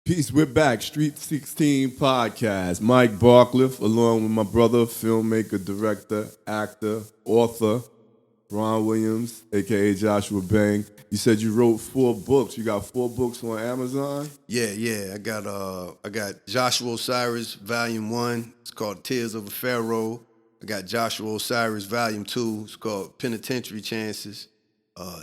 Peace, we're back. Street 16 podcast. Mike Barcliff, along with my brother, filmmaker, director, actor, author, Ron Williams, aka Joshua Bang. You said you wrote 4 books. You got 4 books on Amazon? Yeah. I got Joshua Osiris Volume 1. It's called Tears of a Pharaoh. I got Joshua Osiris Volume 2. It's called Penitentiary Chances.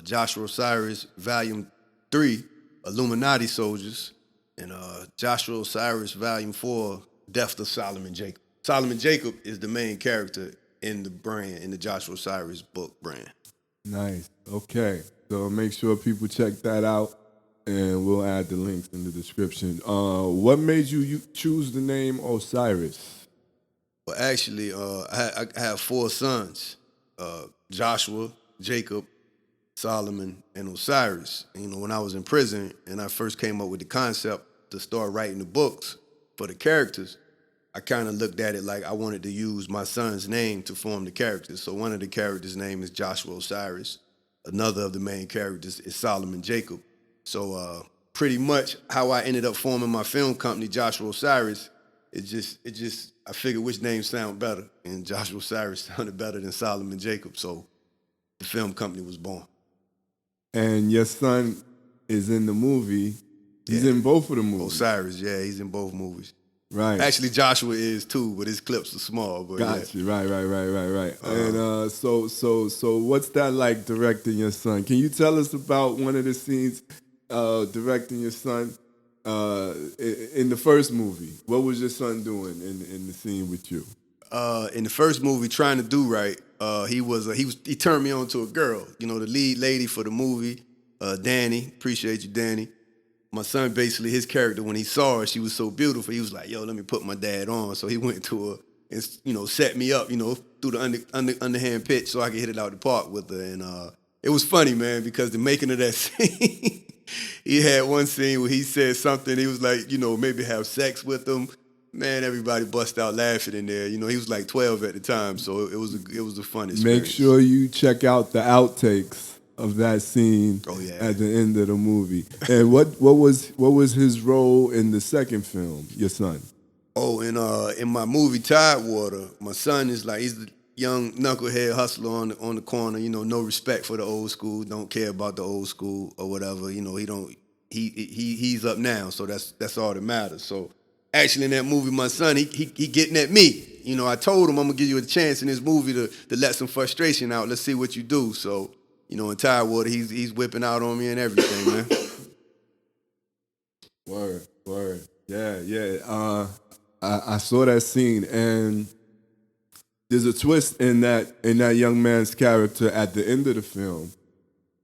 Joshua Osiris Volume 3, Illuminati Soldiers. And Joshua Osiris Volume 4, Death of Solomon Jacob. Solomon Jacob is the main character in the brand, in the Joshua Osiris book brand. Nice. Okay. So make sure people check that out, and we'll add the links in the description. What made you choose the name Osiris? Well, actually, I have 4 sons: Joshua, Jacob, Solomon, and Osiris. And, when I was in prison and I first came up with the concept to start writing the books for the characters, I kind of looked at it like I wanted to use my son's name to form the characters. So one of the characters' name is Joshua Osiris. Another of the main characters is Solomon Jacob. So pretty much how I ended up forming my film company, Joshua Osiris, I figured which name sound better, and Joshua Osiris sounded better than Solomon Jacob. So the film company was born. And your son is in the movie. He's Yeah. in both of the movies. Osiris, yeah, he's in both movies. Right. Actually, Joshua is too, but his clips are small. But Gotcha. yeah. Right. And so what's that like directing your son? Can you tell us about one of the scenes directing your son in the first movie? What was your son doing in the scene with you? In the first movie, Trying to Do Right, he turned me on to a girl. The lead lady for the movie, Danny. Appreciate you, Danny. My son, basically, his character, when he saw her, she was so beautiful. He was like, "Yo, let me put my dad on." So he went to her and set me up, through the underhand pitch so I could hit it out the park with her. And it was funny, man, because the making of that scene, he had one scene where he said something. He was like, maybe have sex with him. Man, everybody bust out laughing in there. He was like 12 at the time, so it was a fun experience. Make sure you check out the outtakes of that scene at the end of the movie. And what was his role in the second film, your son? Oh, in my movie Tidewater, my son is like, he's the young knucklehead hustler on the corner. No respect for the old school, don't care about the old school or whatever. He's up now, so that's all that matters. So actually, in that movie, my son he getting at me. I told him I'm gonna give you a chance in this movie to let some frustration out. Let's see what you do. So, in Tidewater, he's whipping out on me and everything, man. Word. Yeah. I saw that scene, and there's a twist in that young man's character at the end of the film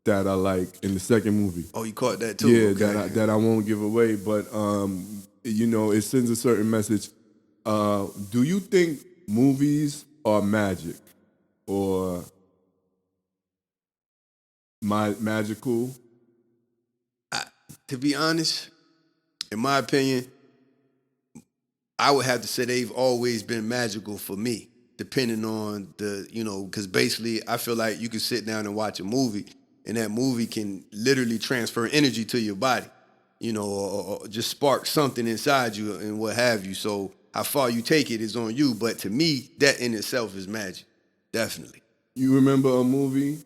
that I like in the second movie. Oh, you caught that too? Yeah, okay. that I won't give away, but it sends a certain message. Do you think movies are magic or magical? To be honest, in my opinion, I would have to say they've always been magical for me, depending on because basically I feel like you can sit down and watch a movie, and that movie can literally transfer energy to your body, or just spark something inside you and what have you. So how far you take it is on you, but to me, that in itself is magic, definitely. You remember a movie,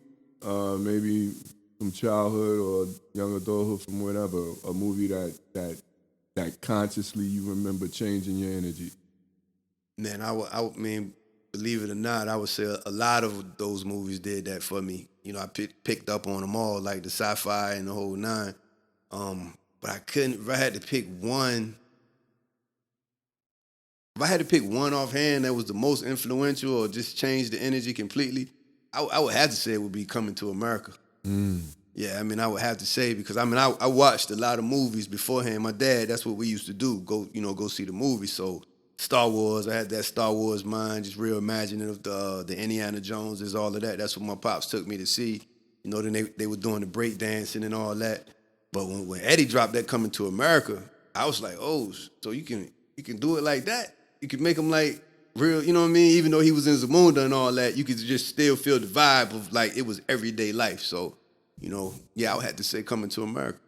maybe from childhood or young adulthood, from whatever, a movie that consciously you remember changing your energy? Man, I mean, believe it or not, I would say a lot of those movies did that for me. I picked up on them all, like the sci-fi and the whole nine. But I couldn't. If I had to pick one offhand that was the most influential or just changed the energy completely, I would have to say it would be Coming to America. Yeah, I would have to say, because I watched a lot of movies beforehand. My dad, that's what we used to do, go see the movies. So Star Wars, I had that Star Wars mind, just real imaginative. The Indiana Joneses, all of that. That's what my pops took me to see. Then they were doing the break dancing and all that. But when Eddie dropped that Coming to America, I was like, oh, so you can do it like that? You can make them like real, you know what I mean? Even though he was in Zamunda and all that, you could just still feel the vibe of like it was everyday life. So, I would have to say Coming to America.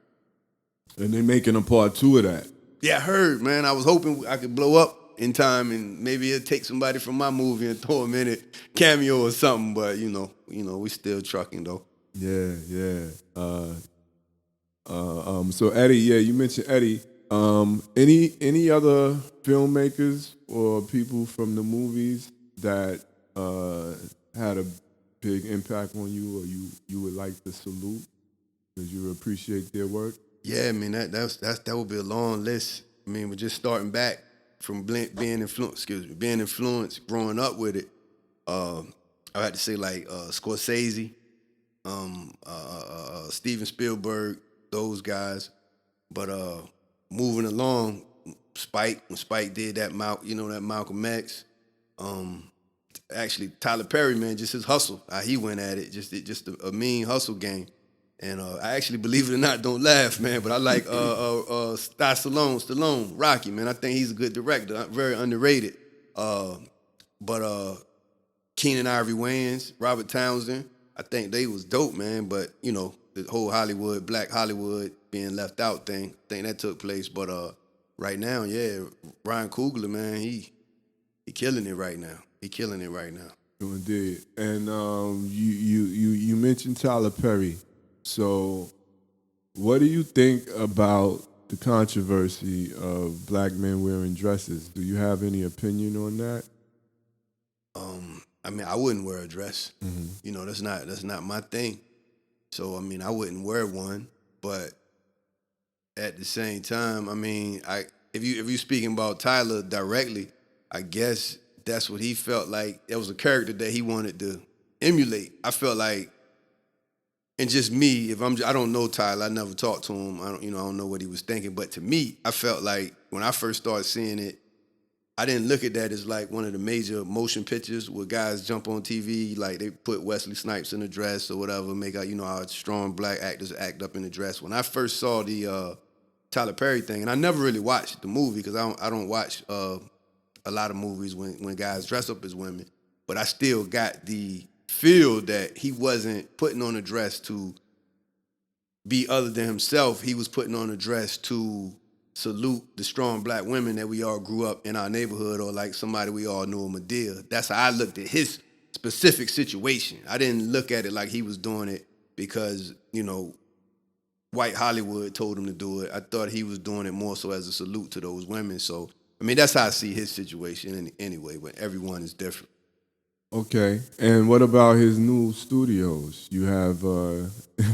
And they making a part 2 of that. Yeah, I heard, man. I was hoping I could blow up in time, and maybe it'd take somebody from my movie and throw him in it, cameo or something. But we still trucking though. Yeah, yeah. So Eddie, yeah, you mentioned Eddie. Any other filmmakers or people from the movies that had a big impact on you, or you would like to salute because you appreciate their work? Yeah, I mean that would be a long list. I mean, we're just starting back from being influenced, growing up with it. I had to say like Scorsese, Steven Spielberg, those guys. But moving along, when Spike did that that Malcolm X. Actually, Tyler Perry, man, just his hustle, how he went at it, just a mean hustle game. And I actually, believe it or not, don't laugh, man, but I like Stallone, Rocky, man. I think he's a good director, very underrated. But Keenan Ivory Wayans, Robert Townsend, I think they was dope, man. But the whole Black Hollywood being left out thing, I think that took place. But right now, yeah, Ryan Coogler, man, he killing it right now. He killing it right now. Indeed. And you mentioned Tyler Perry. So, what do you think about the controversy of black men wearing dresses? Do you have any opinion on that? I mean, I wouldn't wear a dress. Mm-hmm. That's not my thing. So I mean, I wouldn't wear one. But at the same time, I mean, if you speaking about Tyler directly, I guess that's what he felt like. It was a character that he wanted to emulate. I felt like, and just me, I don't know Tyler, I never talked to him. I don't know what he was thinking. But to me, I felt like when I first started seeing it, I didn't look at that as like one of the major motion pictures where guys jump on TV, like they put Wesley Snipes in a dress or whatever, make out, how strong black actors act up in a dress. When I first saw the Tyler Perry thing, and I never really watched the movie because I don't watch a lot of movies when guys dress up as women, but I still got the feel that he wasn't putting on a dress to be other than himself. He was putting on a dress to salute the strong black women that we all grew up in our neighborhood, or like somebody we all knew in Medea. That's how I looked at his specific situation. I didn't look at it like he was doing it because, white Hollywood told him to do it. I thought he was doing it more so as a salute to those women. So, I mean, that's how I see his situation anyway, but everyone is different. Okay. And what about his new studios? You have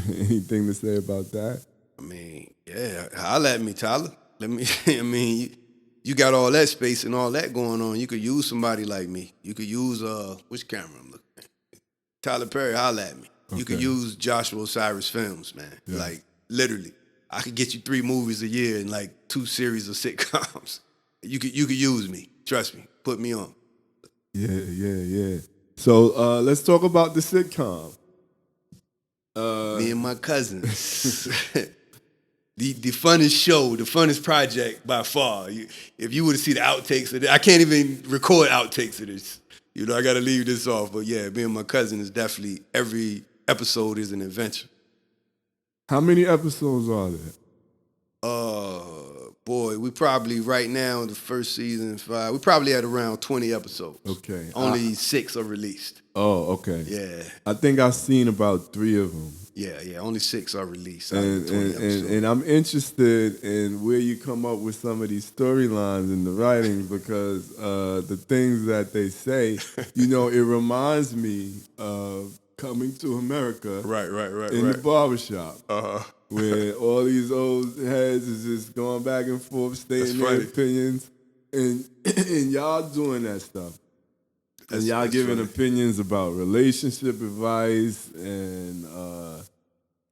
anything to say about that? I mean, yeah, holla at me, Tyler. I mean, you got all that space and all that going on. You could use somebody like me. You could use, which camera I'm looking at? Tyler Perry, holla at me. Okay. You could use Joshua Osiris Films, man. Yeah. Like, literally. I could get you 3 movies a year and like 2 series of sitcoms. You could use me. Trust me. Put me on. Yeah. So let's talk about the sitcom. Me and my cousins. The funnest show, the funnest project by far. If you were to see the outtakes of it, I can't even record outtakes of this. I got to leave this off. But yeah, me and my cousin is definitely, every episode is an adventure. How many episodes are there? Boy, we probably right now, the first season, 5, we probably at around 20 episodes. Okay. Only 6 are released. Oh, okay. Yeah. I think I've seen about 3 of them. Yeah. Only 6 are released. And I'm interested in where you come up with some of these storylines in the writings because the things that they say, it reminds me of Coming to America. Right. In the barbershop. Where all these old heads is just going back and forth, stating their opinions, and y'all doing that stuff. And y'all giving opinions about relationship advice and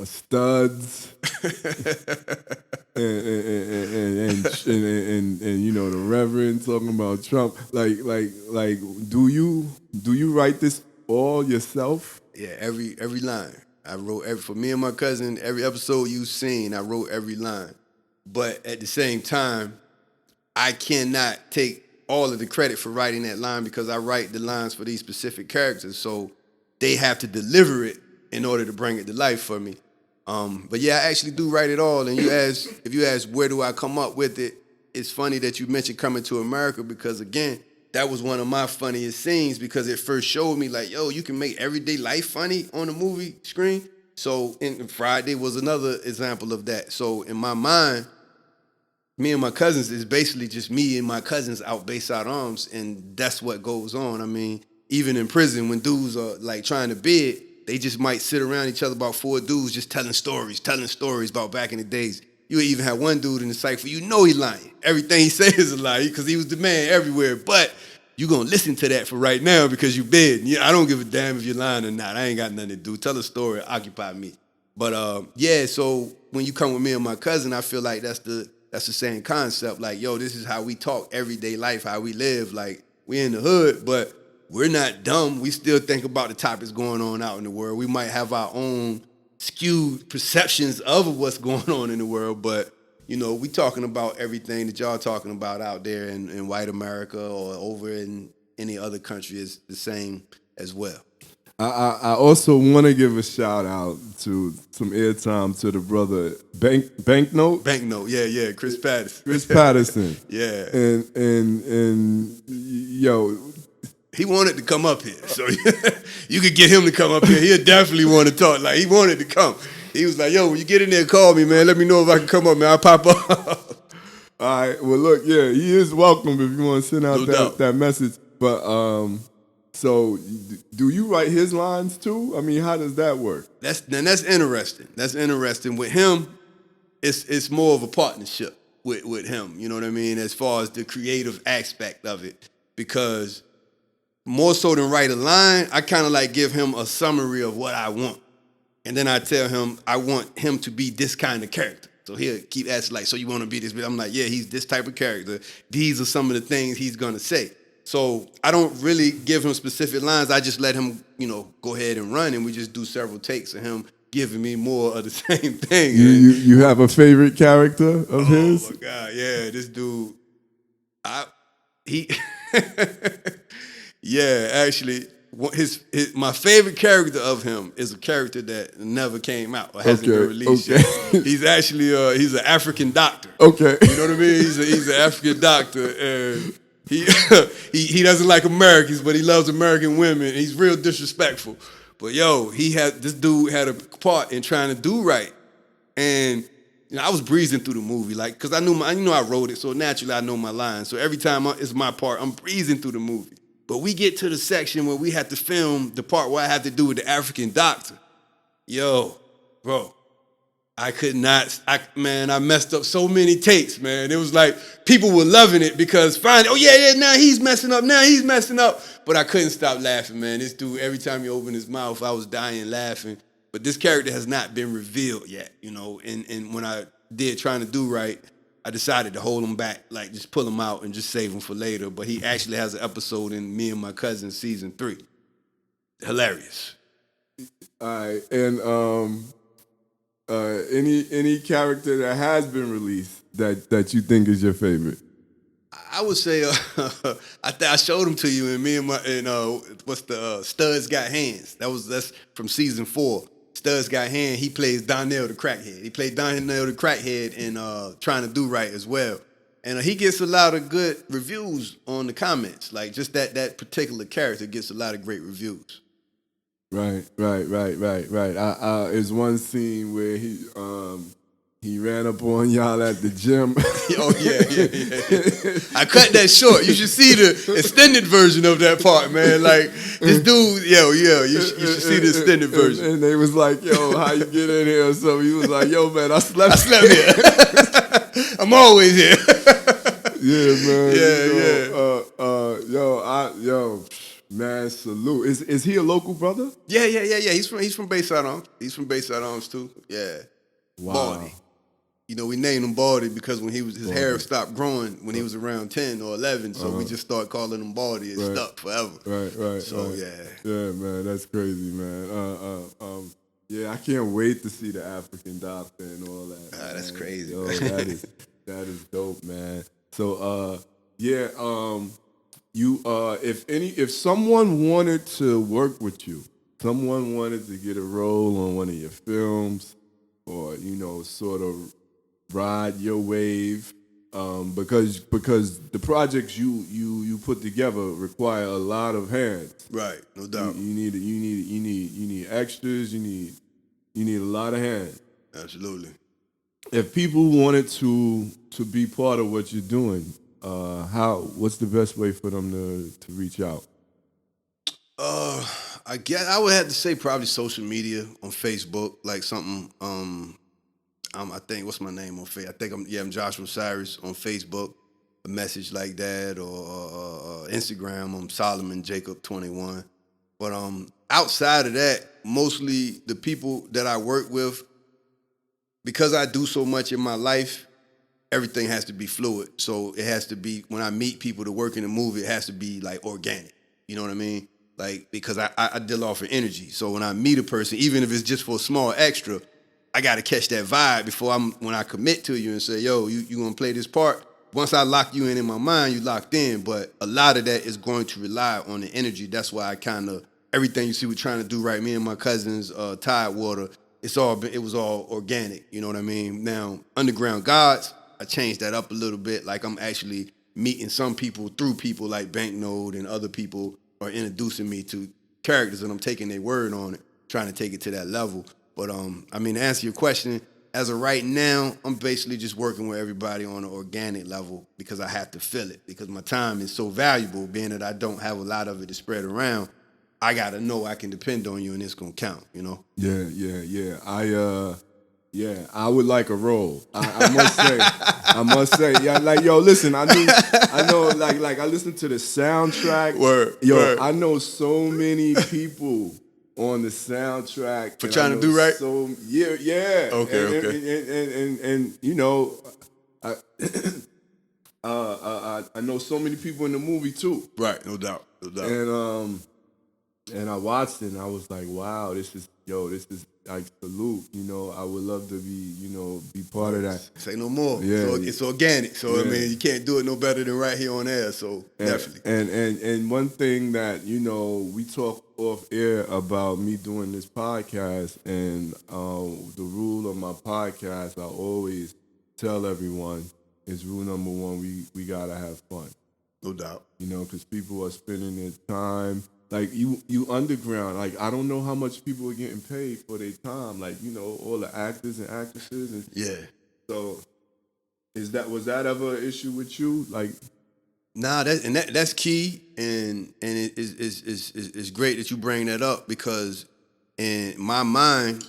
studs and the Reverend talking about Trump. Like do you write this all yourself? Yeah, every line. I wrote for me and my cousin, every episode you've seen, I wrote every line. But at the same time, I cannot take all of the credit for writing that line because I write the lines for these specific characters. So they have to deliver it in order to bring it to life for me. But yeah, I actually do write it all. And if you ask where do I come up with it, it's funny that you mentioned Coming to America because, again, that was one of my funniest scenes because it first showed me like, yo, you can make everyday life funny on the movie screen. So in Friday was another example of that. So in my mind, me and my cousins is basically just me and my cousins out Bayside Arms, and that's what goes on. I mean, even in prison, when dudes are like trying to bid, they just might sit around each other, about 4 dudes, just telling stories about back in the days. You even have one dude in the cypher, you know he lying. Everything he says is a lie because he was the man everywhere. But you gonna listen to that for right now because you bid. Yeah, I don't give a damn if you're lying or not. I ain't got nothing to do. Tell a story, occupy me. But yeah, so when you come with me and my cousin, I feel like that's the same concept. Like, yo, this is how we talk everyday life, how we live. Like, we in the hood, but we're not dumb. We still think about the topics going on out in the world. We might have our own skewed perceptions of what's going on in the world, but you know, we talking about everything that y'all talking about out there in white America or over in any other country is the same as well. I also want to give a shout out to some airtime to the brother Banknote. Banknote, yeah, Chris Patterson. Chris Patterson. Yeah. And yo, he wanted to come up here, so you could get him to come up here. He'll definitely want to talk. Like, he wanted to come. He was like, yo, when you get in there, call me, man. Let me know if I can come up, man. I'll pop up. All right. Well, look, yeah, he is welcome if you want to send out that message. But so do you write his lines too? I mean, how does that work? That's interesting. That's interesting. With him, it's more of a partnership with him. You know what I mean? As far as the creative aspect of it, because more so than write a line, I kind of like give him a summary of what I want. And then I tell him I want him to be this kind of character. So he'll keep asking, like, so you want to be this? I'm like, yeah, he's this type of character. These are some of the things he's going to say. So I don't really give him specific lines. I just let him, go ahead and run, and we just do several takes of him giving me more of the same thing. You have a favorite character of his? Oh, my God, yeah. This dude, yeah, actually, my favorite character of him is a character that never came out or hasn't been released yet. He's actually he's an African doctor. Okay, you know what I mean? He's an African doctor, and he doesn't like Americans, but he loves American women. He's real disrespectful. But yo, this dude had a part in trying to do right, and I was breezing through the movie, like, because I wrote it, so naturally I know my lines. So every time it's my part, I'm breezing through the movie. But we get to the section where we have to film the part where I have to do with the African doctor. Yo, bro, I could not, I messed up so many takes, man. It was like people were loving it because finally, now he's messing up. But I couldn't stop laughing, man. This dude, every time he opened his mouth, I was dying laughing. But this character has not been revealed yet, and when I did Trying to Do Right, I decided to hold him back, like just pull him out and just save him for later. But he actually has an episode in Me and My Cousin season 3. Hilarious. All right, and any character that has been released that you think is your favorite? I would say I showed him to you, and Studs Got Hands. That's from season 4. Studs Got Hand. He plays Donnell the crackhead. He played Donnell the crackhead in Trying to Do Right as well. And he gets a lot of good reviews on the comments. Like, just that particular character gets a lot of great reviews. Right. There's one scene where he ran up on y'all at the gym. Oh, yeah. I cut that short. You should see the extended version of that part, man. Like, this dude, you should see the extended version. And they was like, yo, how you get in here or something? He was like, yo, man, I slept here. I'm always here. Yeah, man. Yeah. Man, salute. Is he a local brother? Yeah. He's from Bayside Arms. He's from Bayside Arms, too. Yeah. Wow. Baldy. We named him Baldy because when his hair stopped growing when he was around 10 or 11, so we just started calling him Baldy. It stuck forever. Right. So, yeah. Yeah, man, that's crazy, man. Yeah, I can't wait to see the African doctor and all that. That's crazy. Yo, that is dope, man. So, if someone wanted to work with you, someone wanted to get a role on one of your films, or sort of ride your wave, because the projects you put together require a lot of hands. Right, no doubt. You need extras. You need a lot of hands. Absolutely. If people wanted to be part of what you're doing, what's the best way for them to reach out? I guess I would have to say probably social media on Facebook, like something. I think what's my name on Facebook? I think I'm Joshua Cyrus on Facebook. A message like that, or Instagram. I'm Solomon Jacob 21. But outside of that, mostly the people that I work with, because I do so much in my life, everything has to be fluid. So it has to be, when I meet people to work in a movie, it has to be like organic. You know what I mean? Like, because I deal off of energy. So when I meet a person, even if it's just for a small extra, I got to catch that vibe before when I commit to you and say, yo, you going to play this part? Once I lock you in my mind, you locked in. But a lot of that is going to rely on the energy. That's why I kind of, everything you see we're trying to do, right? Me and my cousins, Tidewater, it was all organic. You know what I mean? Now, Underground Gods, I changed that up a little bit. Like, I'm actually meeting some people through people like Banknote, and other people are introducing me to characters, and I'm taking their word on it, trying to take it to that level. But I mean, to answer your question, as of right now, I'm basically just working with everybody on an organic level because I have to feel it, because my time is so valuable, being that I don't have a lot of it to spread around. I gotta know I can depend on you, and it's gonna count, you know? Yeah. I would like a role. I must say, yeah. Like, yo, listen, I know, like I listened to the soundtrack. Word. I know so many people on the soundtrack For trying to do right. So yeah. Okay. And you know, I know so many people in the movie too. Right, no doubt. And I watched it and I was like, wow, this is like salute. You know, I would love to be part of that. Say no more. Yeah, it's organic. So I mean, you can't do it no better than right here on air. So definitely. And one thing that we talk off air about me doing this podcast, and the rule of my podcast, I always tell everyone is rule number one: we gotta have fun. No doubt. You know, because people are spending their time. Like, you underground, like, I don't know how much people are getting paid for their time. Like, all the actors and actresses. And yeah. So, was that ever an issue with you? Like, nah, that's key, and it's great that you bring that up, because in my mind,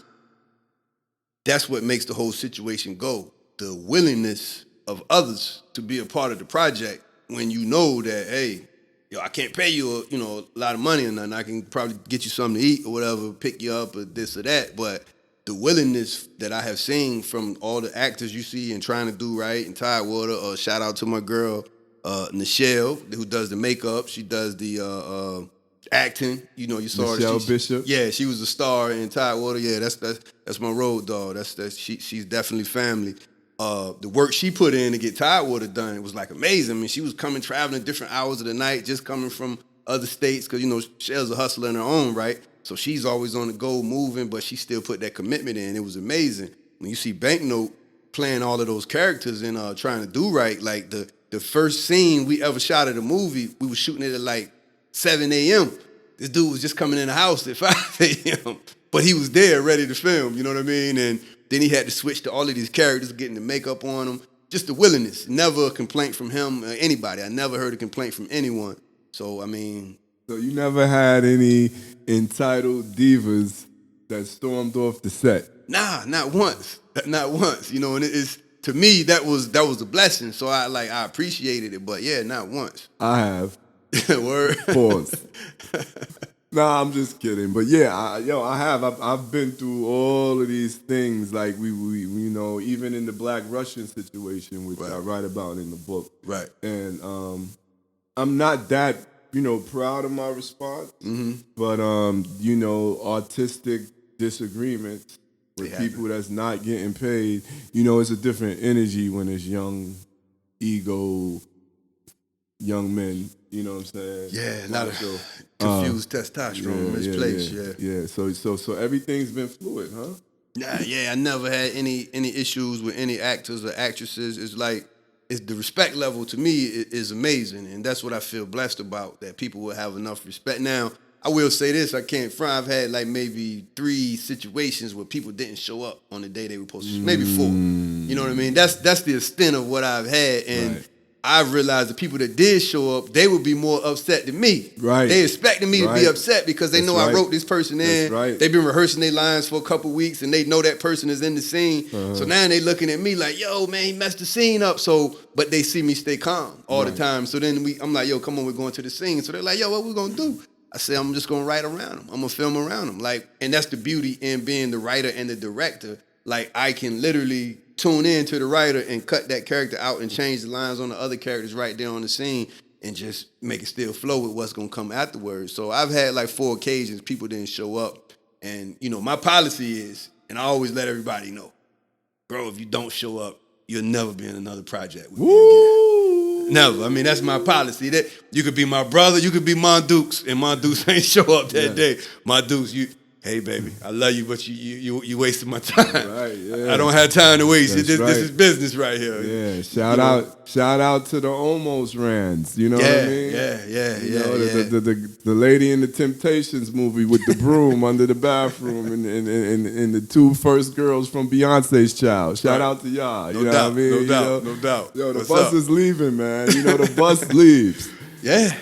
that's what makes the whole situation go. The willingness of others to be a part of the project, when you know that, hey, yo, I can't pay you, a lot of money or nothing. I can probably get you something to eat or whatever, pick you up or this or that. But the willingness that I have seen from all the actors you see and trying to do right in Tidewater, shout out to my girl, Nichelle, who does the makeup. She does the acting. You saw Michelle Bishop. Yeah, she was a star in Tidewater. Yeah, that's my road dog. She's definitely family. The work she put in to get Tidewater done, it was like amazing. I mean, she was traveling different hours of the night, just coming from other states, because Shell's a hustler in her own right. So she's always on the go, moving, but she still put that commitment in. It was amazing. When you see Banknote playing all of those characters and trying to do right, like the first scene we ever shot of the movie, we were shooting it at like 7 a.m. This dude was just coming in the house at 5 a.m., but he was there ready to film, you know what I mean? And then he had to switch to all of these characters, getting the makeup on them. Just the willingness. Never a complaint from him or anybody. I never heard a complaint from anyone. So, I mean. So you never had any entitled divas that stormed off the set? Nah, not once. Not once. And to me, that was a blessing. So I appreciated it. But yeah, not once. I have. Word. Pause. Nah, I'm just kidding. But yeah, I have. I've been through all of these things. Like we even in the Black Russian situation, which I write about in the book. Right. And I'm not that proud of my response. Mm-hmm. But artistic disagreements with people that's not getting paid. It's a different energy when it's young men. You know what I'm saying? Yeah, not a confused testosterone misplaced. Yeah. So everything's been fluid, huh? Yeah. I never had any issues with any actors or actresses. It's like it's the respect level to me is amazing, and that's what I feel blessed about, that people will have enough respect. Now, I will say this, I can't front. I've had like maybe 3 situations where people didn't show up on the day they were supposed to. Maybe 4. You know what I mean? That's the extent of what I've had, and Right. I've realized the people that did show up, they would be more upset than me. Right. They expected me to be Right. upset because they That's know I right. wrote this person in. That's right. They've been rehearsing their lines for a couple weeks, and they know that person is in the scene. So now they looking at me like, yo, man, he messed the scene up. So, but they see me stay calm all the time. So then I'm like, yo, come on, we're going to the scene. So they're like, yo, what we gonna do? I say, I'm just gonna write around them. I'm gonna film around them. Like, and that's the beauty in being the writer and the director. Like, I can literally tune in to the writer and cut that character out and change the lines on the other characters right there on the scene and just make it still flow with what's gonna come afterwards. So I've had like 4 occasions people didn't show up. And, you know, my policy is, and I always let everybody know, bro, if you don't show up, you'll never be in another project with me again. Never. I mean, that's my policy. That you could be my brother, you could be Mondukes, and Mondukes ain't show up that day. Mondukes, hey baby, I love you, but you wasted my time. Right, yeah. I don't have time to waste it. That's This is business right here. Yeah, shout out to the almost rans. You know what I mean? The lady in the Temptations movie with the broom under the bathroom, and the 2 first girls from Beyonce's Child. Shout out to y'all. No You know doubt, what I mean? no doubt. Yo, the What's bus up? is leaving, man. You know, the bus leaves. Yeah.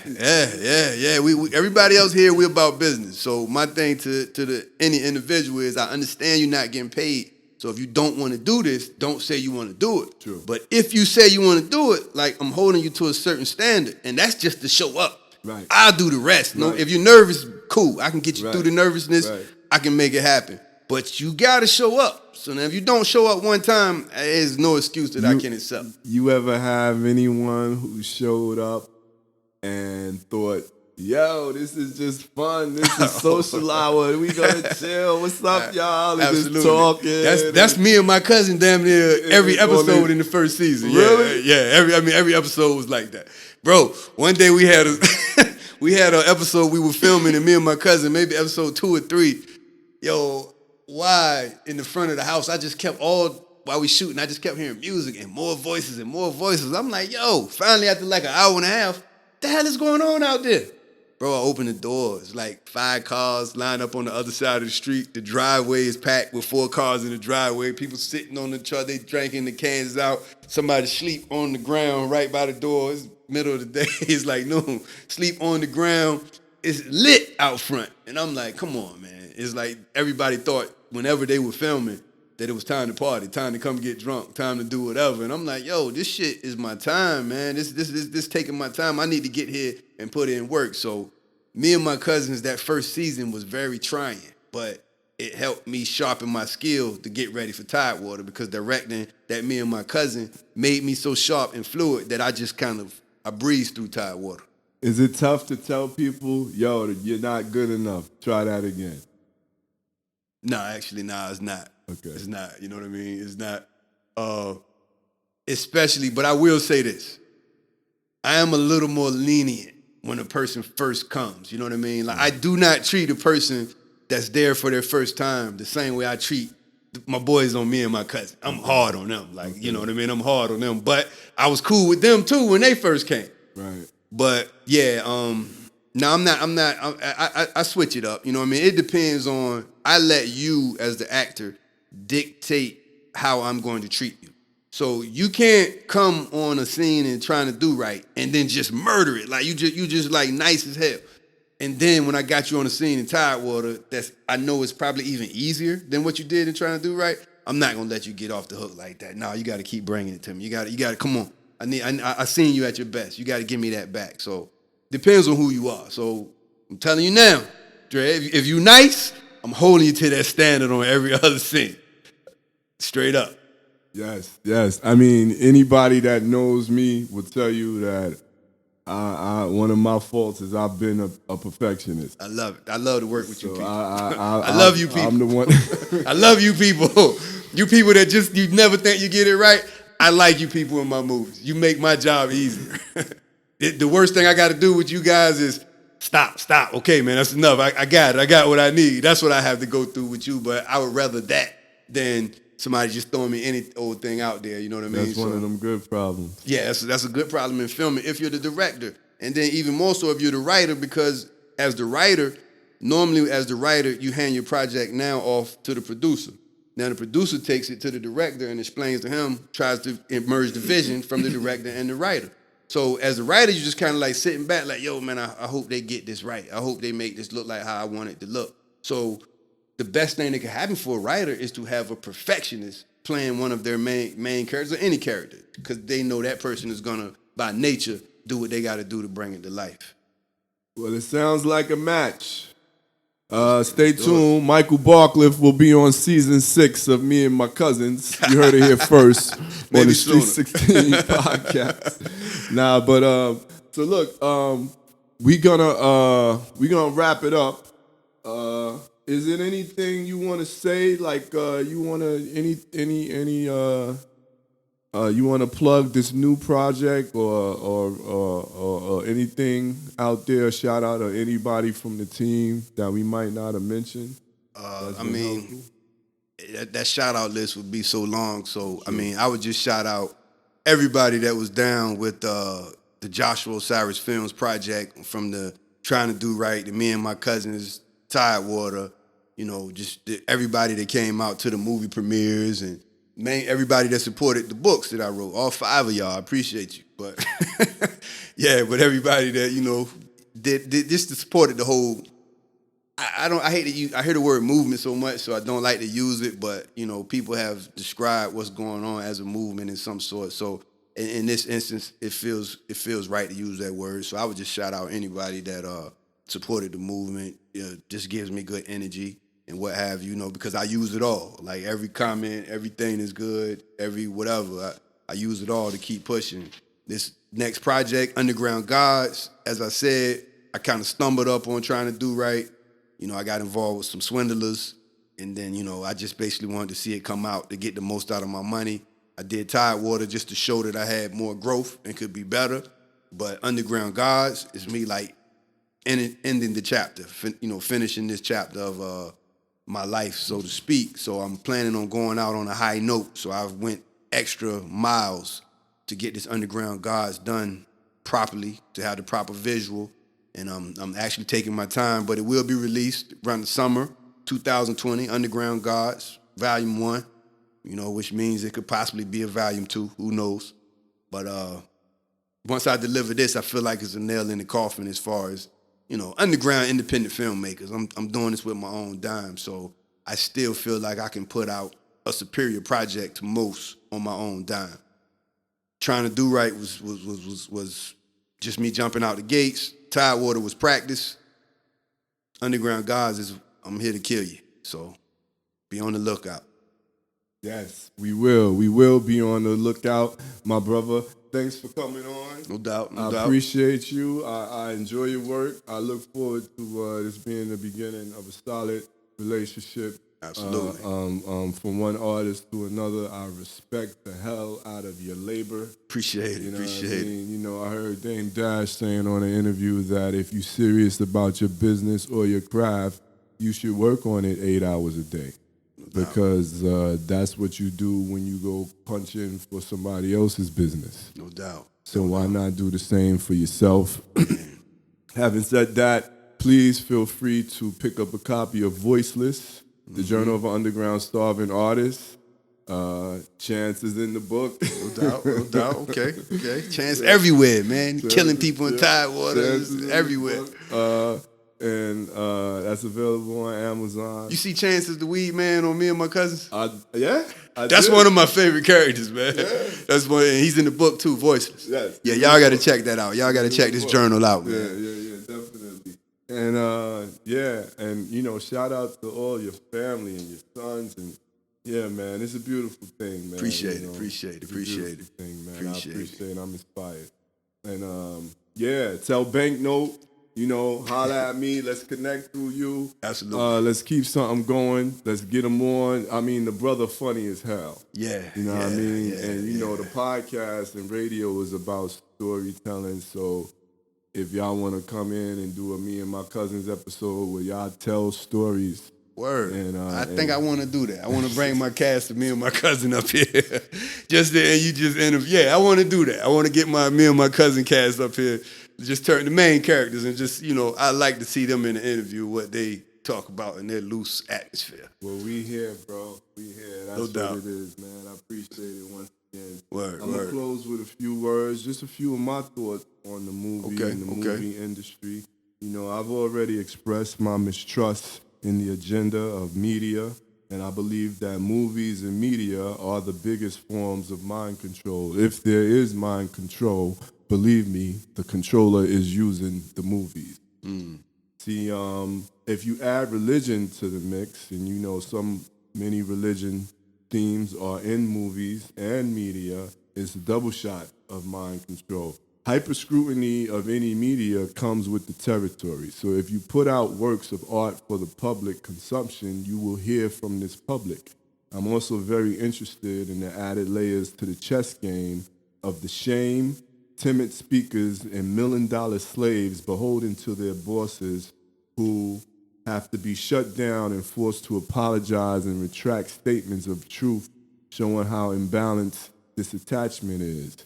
We everybody else here, we about business. So my thing to any individual is, I understand you're not getting paid. So if you don't want to do this, don't say you want to do it. True. But if you say you want to do it, like, I'm holding you to a certain standard, and that's just to show up. Right. I'll do the rest. No, Right. if you're nervous, cool. I can get you Right. through the nervousness. Right. I can make it happen. But you gotta show up. So now if you don't show up one time, there's no excuse that I can accept. You ever have anyone who showed up and thought, yo, this is just fun. This is social hour. We gonna chill. What's up, y'all? And just talking. That's me and my cousin damn near every on episode the- in the first season. Really? Yeah. Every episode was like that. Bro, one day we had an episode we were filming, and me and my cousin, maybe episode 2 or 3. Yo, why in the front of the house, I just kept while we shooting, I just kept hearing music and more voices and more voices. I'm like, yo, finally after like an hour and a half, the hell is going on out there? Bro, I opened the door. It's like 5 cars lined up on the other side of the street. The driveway is packed with 4 cars in the driveway. People sitting on the truck, they drinking the cans out. Somebody sleep on the ground right by the door. It's middle of the day. It's like noon. Sleep on the ground. It's lit out front. And I'm like, come on, man. It's like everybody thought whenever they were filming that it was time to party, time to come get drunk, time to do whatever. And I'm like, yo, this shit is my time, man. This taking my time. I need to get here and put in work. So me and my cousins, that first season was very trying, but it helped me sharpen my skill to get ready for Tidewater, because directing that me and my cousin made me so sharp and fluid that I breezed through Tidewater. Is it tough to tell people, yo, you're not good enough? Try that again. No, actually, it's not. Okay. It's not. You know what I mean? It's not. Especially, but I will say this. I am a little more lenient when a person first comes. You know what I mean? Like, I do not treat a person that's there for their first time the same way I treat my boys on me and my cousin. I'm hard on them. Like, you know what I mean? I'm hard on them. But I was cool with them too when they first came. Right. But yeah, no, I'm not. I switch it up. You know what I mean? It depends on. I let you as the actor dictate how I'm going to treat you. So you can't come on a scene and trying to do right and then just murder it. Like you just like nice as hell. And then when I got you on the scene in Tidewater, I know it's probably even easier than what you did in trying to do right. I'm not gonna let you get off the hook like that. No, you got to keep bringing it to me. You got to come on. I seen you at your best. You got to give me that back. So depends on who you are. So I'm telling you now, Dre, if you nice, I'm holding you to that standard on every other scene. Straight up. Yes. I mean, anybody that knows me will tell you that one of my faults is I've been a perfectionist. I love it. I love to work with you So people. I love you people. I'm the one. I love you people. You people that you never think you get it right. I like you people in my movies. You make my job easier. The worst thing I got to do with you guys is stop. Okay, man, that's enough. I got it. I got what I need. That's what I have to go through with you. But I would rather that than somebody just throwing me any old thing out there. You know what I mean? That's one of them good problems. Yeah, that's a good problem in filming if you're the director. And then even more so if you're the writer, because as the writer, normally as the writer, you hand your project now off to the producer. Now the producer takes it to the director and explains to him, tries to merge the vision from the director and the writer. So as a writer, you just kind of like sitting back like, yo, man, I hope they get this right. I hope they make this look like how I want it to look. So the best thing that can happen for a writer is to have a perfectionist playing one of their main characters or any character, because they know that person is going to, by nature, do what they got to do to bring it to life. Well, it sounds like a match. Stay tuned. Michael Barcliff will be on season 6 of Me and My Cousins. You heard it here first on the Street 16 podcast. Nah, but so look, we gonna wrap it up. Is it anything you want to say? Like you want to you want to plug this new project or anything out there? Shout out to anybody from the team that we might not have mentioned. I mean, that shout out list would be so long. So I mean, I would just shout out everybody that was down with the Joshua Osiris Films project, from the Trying to Do Right, the Me and My Cousins, Tidewater. You know, just everybody that came out to the movie premieres, and everybody that supported the books that I wrote, all 5 of y'all, I appreciate you. But yeah, but everybody that, you know, did just supported the whole. I hate to use, I hear the word movement so much, so I don't like to use it. But you know, people have described what's going on as a movement in some sort. So in this instance, it feels right to use that word. So I would just shout out anybody that supported the movement. Just gives me good energy and what have you, know, because I use it all. Like every comment, everything is good, every whatever. I use it all to keep pushing. This next project, Underground Gods, as I said, I kind of stumbled up on Trying to Do Right. You know, I got involved with some swindlers, and then, you know, I just basically wanted to see it come out to get the most out of my money. I did Tidewater just to show that I had more growth and could be better. But Underground Gods is me like ending the chapter, you know, finishing this chapter of my life, so to speak. So I'm planning on going out on a high note. So I went extra miles to get this Underground Gods done properly, to have the proper visual. And I'm actually taking my time, but it will be released around the summer 2020, Underground Gods, Volume 1, you know, which means it could possibly be a Volume 2, who knows. But once I deliver this, I feel like it's a nail in the coffin as far as, you know, underground independent filmmakers. I'm doing this with my own dime, so I still feel like I can put out a superior project to most on my own dime. Trying to Do Right was just me jumping out the gates. Tidewater was practice. Underground Gods is I'm here to kill you. So be on the lookout. Yes, we will. We will be on the lookout, my brother. Thanks for coming on. No doubt. I appreciate you. I enjoy your work. I look forward to this being the beginning of a solid relationship. Absolutely. From one artist to another, I respect the hell out of your labor. Appreciate it. You know Appreciate what I it. mean? You know, I heard Dame Dash saying on an interview that if you're serious about your business or your craft, you should work on it 8 hours a day. Because that's what you do when you go punch in for somebody else's business. No doubt. So why not do the same for yourself? Having said that, please feel free to pick up a copy of Voiceless, the Journal of an Underground Starving Artist. Chance is in the book. No doubt. No doubt. Okay. Chance everywhere, man. Killing people in Tidewater everywhere. And that's available on Amazon. You see Chance as the weed man on Me and My Cousins? That's did. one of my favorite characters, man. Yeah. That's one, and he's in the book too, Voiceless. Yes. Yeah, y'all got to check that out. Y'all got to check this journal out, man. Yeah, definitely. And and you know, shout out to all your family and your sons, and yeah, man, it's a beautiful thing, man. Appreciate it. Appreciate it. Thing, man. Appreciate I appreciate it. I'm inspired. And tell Banknote. You know, holla at me. Let's connect through you. Absolutely. Let's keep something going. Let's get him on. I mean, the brother funny as hell. Yeah. You know what I mean? Yeah, and, you know, the podcast and radio is about storytelling. So if y'all want to come in and do a Me and My Cousins episode where y'all tell stories Word. And, I think I want to do that. I want to bring my cast of me and my cousin up here. Just there, and you just interview. Yeah, I want to do that. I want to get me and my cousin cast up here. Just turn the main characters and just, I like to see them in the interview, what they talk about in their loose atmosphere. Well, we here, bro. We here. That's No doubt. what it is, man. I appreciate it once again. Word, I'm going to close with a few words, just a few of my thoughts on the movie and the movie industry. I've already expressed my mistrust in the agenda of media, and I believe that movies and media are the biggest forms of mind control. If there is mind control, believe me, the controller is using the movies. See, if you add religion to the mix, and many religion themes are in movies and media, it's a double shot of mind control. Hyper-scrutiny of any media comes with the territory. So if you put out works of art for the public consumption, you will hear from this public. I'm also very interested in the added layers to the chess game of the shame, timid speakers, and million-dollar slaves beholden to their bosses who have to be shut down and forced to apologize and retract statements of truth, showing how imbalanced this attachment is.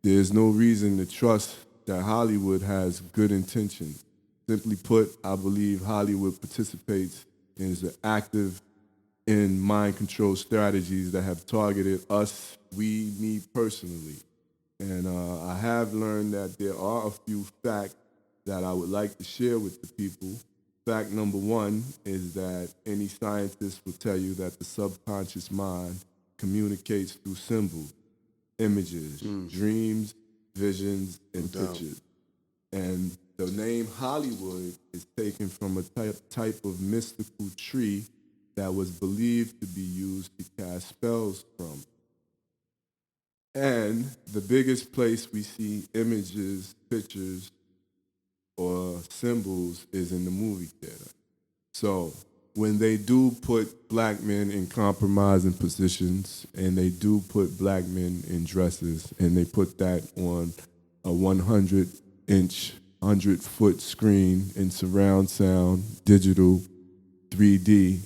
There's no reason to trust that Hollywood has good intentions. Simply put, I believe Hollywood participates and is active in mind control strategies that have targeted us, me personally. And I have learned that there are a few facts that I would like to share with the people. Fact number one is that any scientist will tell you that the subconscious mind communicates through symbols, images, dreams, visions, and pictures. And the name Hollywood is taken from a type of mystical tree that was believed to be used to cast spells from. And the biggest place we see images, pictures, or symbols is in the movie theater. So when they do put black men in compromising positions, and they do put black men in dresses, and they put that on a 100-inch, 100-foot screen in surround sound, digital, 3D,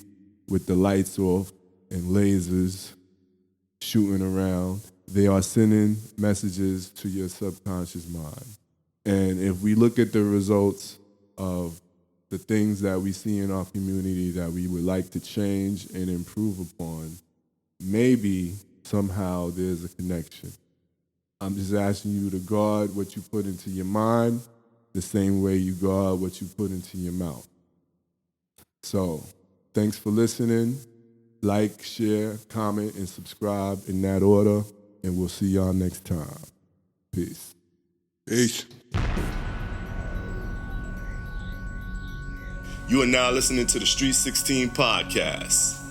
with the lights off and lasers shooting around, they are sending messages to your subconscious mind. And if we look at the results of the things that we see in our community that we would like to change and improve upon, maybe somehow there's a connection. I'm just asking you to guard what you put into your mind the same way you guard what you put into your mouth. So, thanks for listening. Like, share, comment, and subscribe in that order, and we'll see y'all next time. Peace. Peace. You are now listening to the Street 16 podcast.